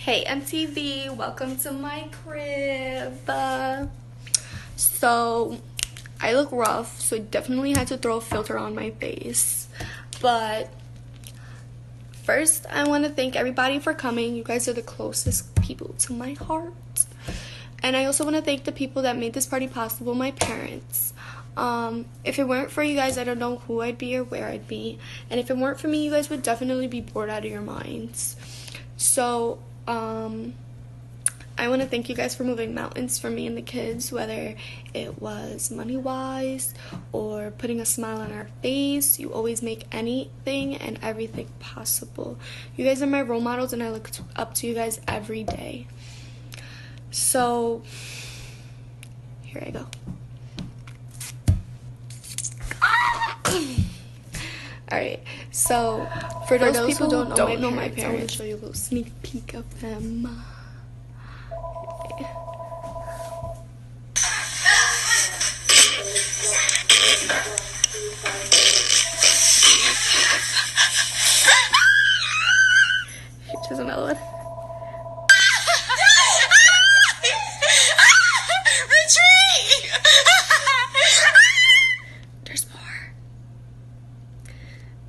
Hey MTV, welcome to my crib. So I look rough, so I definitely had to throw a filter on my face. But first, I want to thank everybody for coming. You guys are the closest people to my heart. And I also want to thank the people that made this party possible, my parents. If it weren't for you guys, I don't know who I'd be or where I'd be. And if it weren't for me, you guys would definitely be bored out of your minds. So, I want to thank you guys for moving mountains for me and the kids, whether it was money-wise or putting a smile on our face. You always make anything and everything possible. You guys are my role models, and I look up to you guys every day. So, here I go. Alright, so for those people who don't know my parents, I want to show you a little sneak peek of them. Here's another one. Retreat! There's more.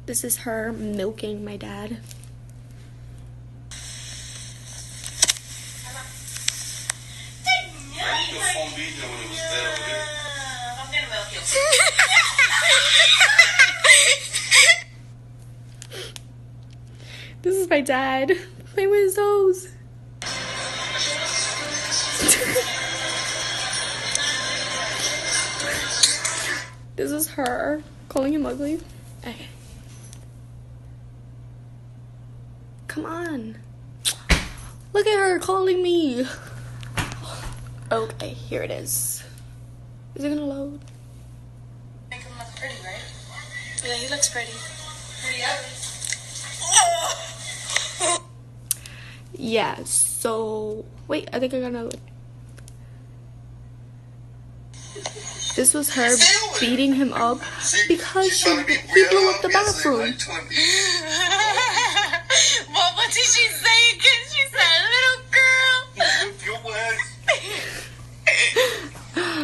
This is her milking my dad. This is my dad playing with his toes. This is her calling him ugly. Okay. Come on. Look at her calling me. Okay, here it is. Is it gonna load? Make him look pretty, right? Yeah, he looks pretty. Pretty ugly. Yeah, so wait, I think I got another one. This was her beating him up because he blew up the bathroom. Well, what did she say? Cause she said, little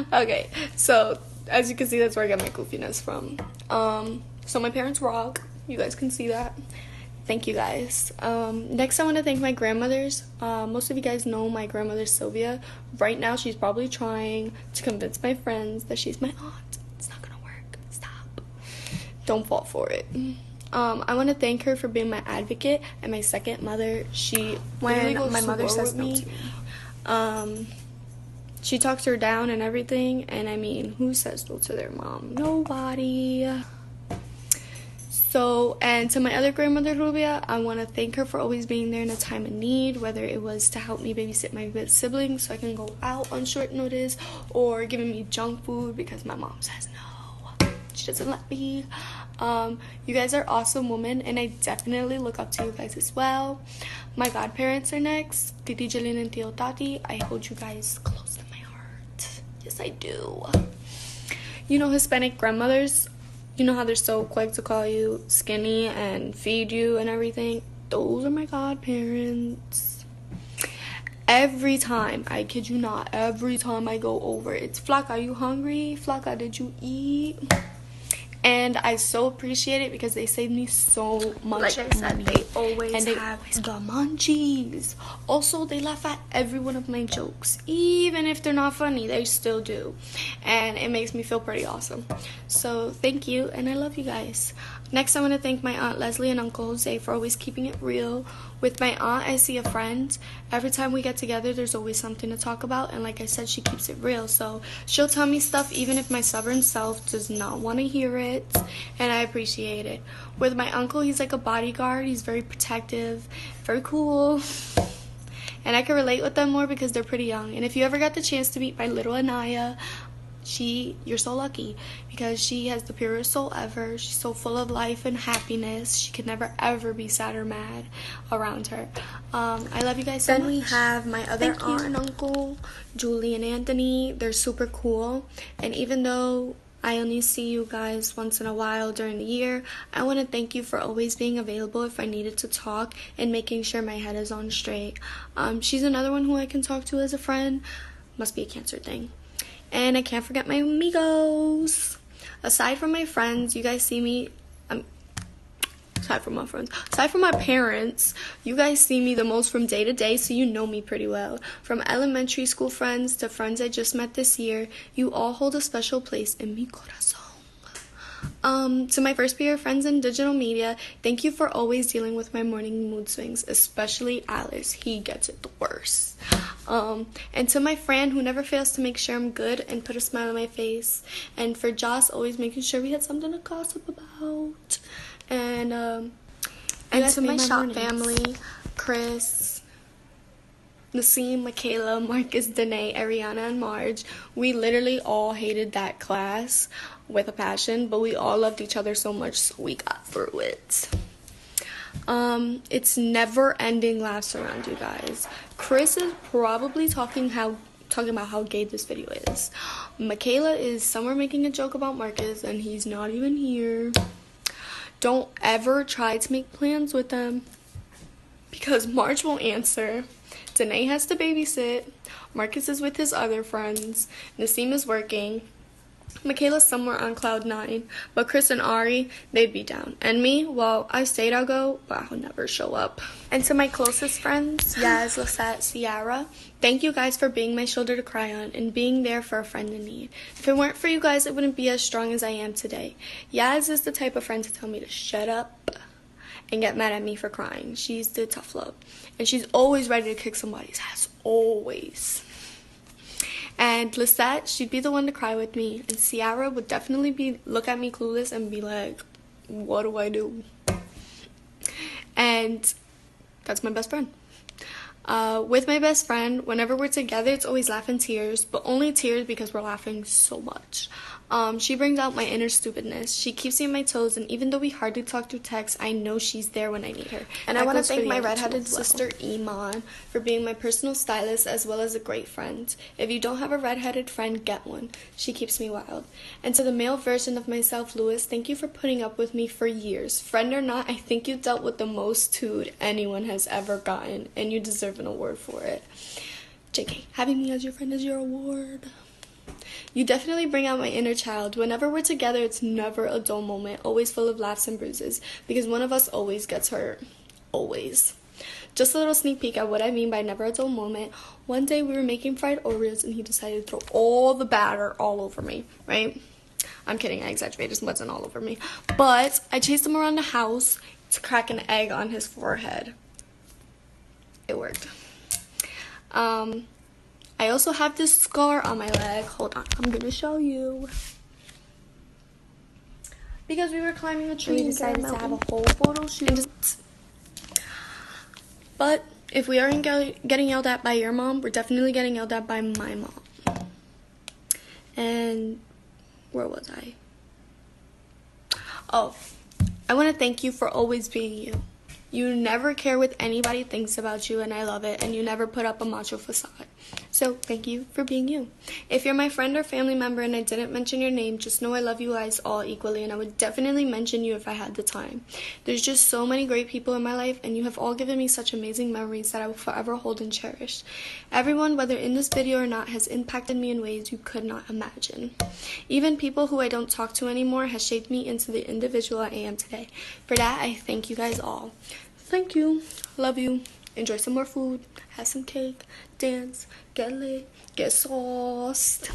girl. Okay, so as you can see, that's where I got my goofiness from. So my parents rock. You guys can see that. Thank you guys. Next, I want to thank my grandmothers. Most of you guys know my grandmother Sylvia. Right now, she's probably trying to convince my friends that she's my aunt. It's not gonna work. Stop. Don't fall for it. I want to thank her for being my advocate and my second mother. When my mother says me, she talks her down and everything. And I mean, who says no to their mom? Nobody. So, and to my other grandmother, Rubia, I want to thank her for always being there in a time of need, whether it was to help me babysit my siblings so I can go out on short notice, or giving me junk food because my mom says no. She doesn't let me. You guys are awesome women, and I definitely look up to you guys as well. My godparents are next, Titi Jillian and Tio Tati. I hold you guys close to my heart. Yes, I do. You know, Hispanic grandmothers, you know how they're so quick to call you skinny and feed you and everything? Those are my godparents. Every time, I kid you not, every time I go over, it's Flaca, are you hungry? Flaca, did you eat? And I so appreciate it because they save me so much Like I said, money. they always and they have always got munchies. Also, they laugh at every one of my jokes. Even if they're not funny, they still do. And it makes me feel pretty awesome. So, thank you, and I love you guys. Next, I want to thank my Aunt Leslie and Uncle Jose for always keeping it real. With my aunt, I see a friend. Every time we get together, there's always something to talk about. And like I said, she keeps it real. So she'll tell me stuff even if my stubborn self does not want to hear it. And I appreciate it. With my uncle, he's like a bodyguard. He's very protective, very cool. And I can relate with them more because they're pretty young. And if you ever got the chance to meet my little Anaya, you're so lucky because she has the purest soul ever. She's so full of life and happiness. She could never ever be sad or mad around her. I love you guys so much. Then we have my other aunt and uncle, Julie and Anthony. They're super cool, and even though I only see you guys once in a while during the year. I want to thank you for always being available if I needed to talk and making sure my head is on straight. She's another one who I can talk to as a friend. Must be a Cancer thing. And I can't forget my amigos. Aside from my friends, you guys see me... aside from my parents, you guys see me the most from day to day, so you know me pretty well. From elementary school friends to friends I just met this year, you all hold a special place in mi corazón. To my first year friends in digital media, thank you for always dealing with my morning mood swings, especially Alice. He gets it the worst. And to my friend who never fails to make sure I'm good and put a smile on my face, and for Joss always making sure we had something to gossip about. And to my shop family, Chris, Nassim, Michaela, Marcus, Danae, Ariana, and Marge. We literally all hated that class with a passion, but we all loved each other so much, so we got through it. It's never-ending laughs around you guys. Chris is probably talking about how gay this video is. Michaela is somewhere making a joke about Marcus, and he's not even here. Don't ever try to make plans with them because Marge won't answer. Danae has to babysit. Marcus is with his other friends. Nassim is working. Michaela's somewhere on cloud 9. But Chris and Ari, they'd be down. And me, well, I stayed, I'll go, but I'll never show up. And to my closest friends, Yaz, Lisette, Ciara, thank you guys for being my shoulder to cry on and being there for a friend in need. If it weren't for you guys, I wouldn't be as strong as I am today. Yaz is the type of friend to tell me to shut up and get mad at me for crying. She's the tough love. And she's always ready to kick somebody's ass. Always. And Lisette, she'd be the one to cry with me. And Ciara would definitely look at me clueless and be like, what do I do? And that's my best friend. With my best friend, whenever we're together, it's always laugh and tears, but only tears because we're laughing so much. She brings out my inner stupidness. She keeps me on my toes, and even though we hardly talk through text, I know she's there when I need her. And I want to thank my redheaded sister, Iman, for being my personal stylist as well as a great friend. If you don't have a redheaded friend, get one. She keeps me wild. And to the male version of myself, Lewis, thank you for putting up with me for years. Friend or not, I think you dealt with the most tood anyone has ever gotten, and you deserve an award for it. JK, having me as your friend is your award. You definitely bring out my inner child. Whenever we're together, it's never a dull moment, always full of laughs and bruises, because one of us always gets hurt. Always. Just a little sneak peek at what I mean by never a dull moment. One day we were making fried Oreos, and he decided to throw all the batter all over me, right? I'm kidding, I exaggerated, it wasn't all over me. But I chased him around the house to crack an egg on his forehead. It worked. I also have this scar on my leg. Hold on, I'm gonna show you. Because we were climbing a tree, we decided to have a whole photo shoot. But if we aren't getting yelled at by your mom, we're definitely getting yelled at by my mom. And where was I? Oh, I want to thank you for always being you. You never care what anybody thinks about you, and I love it, and you never put up a macho facade. So, thank you for being you. If you're my friend or family member and I didn't mention your name, just know I love you guys all equally, and I would definitely mention you if I had the time. There's just so many great people in my life, and you have all given me such amazing memories that I will forever hold and cherish. Everyone, whether in this video or not, has impacted me in ways you could not imagine. Even people who I don't talk to anymore has shaped me into the individual I am today. For that, I thank you guys all. Thank you. Love you. Enjoy some more food. Have some cake. Dance. Get lit. Get sauced.